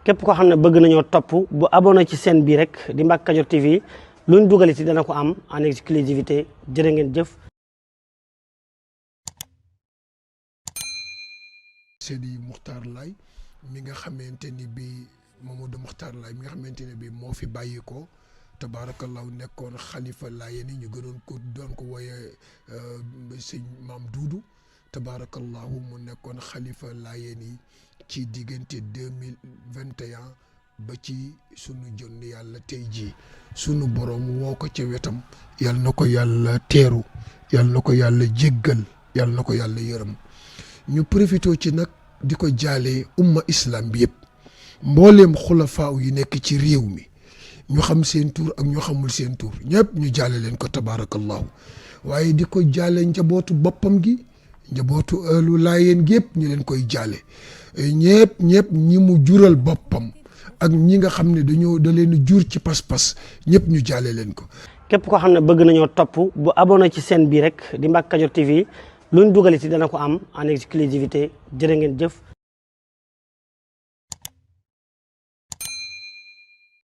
képp koo xam ne bëgg nañoo topp bu abonné ci chaîne bii rek di Mbacke Kadior TV luñ dugal ci dana ko am en exclusivité jërë ngeen jëf. Seydi Muxtaar Laay mi nga xamante ni bi Mamadou Muxtaar Laay mi nga xamante ne bi moo fi bàyyi ko tabaarakallahu nekkoon xalifa Laayeen yi ñu gënoon ko doon ko wooye sëñ Maam Duudu tabaarakallahu mu nekkoon xalifa Laayeen yi ci diggante 2021 ba ci sunu jonn yàlla tey jii sunu borom woo ko ca wetam yal na ko yàlla teeru yal na ko yàlla jéggal yal na ko yàlla yërëm ñu profité ci nag di ko jaalee umma islam bi yëpp mbooleem xulafaaw yi nekk ci réew mi ñu xam seen tur ak ñu xamul seen tur ñëpp ñu jaale leen ko tabaarakallahu waaye di ko jaale njabootu boppam gi njabootu ëllu Laayeen gi yëpp ñu leen koy jaale ñëpp ñi mu jural boppam ak ñi nga xam ne da leen jur ci pas-pas ñëpp ñu jaale leen ko. képp koo xam ne bëgg nañoo topp bu abonné ci chaîne bii rek di Mbacke Kadior TV luñ dugal ci dana ko am en exclusivité jërë ngeen jëf.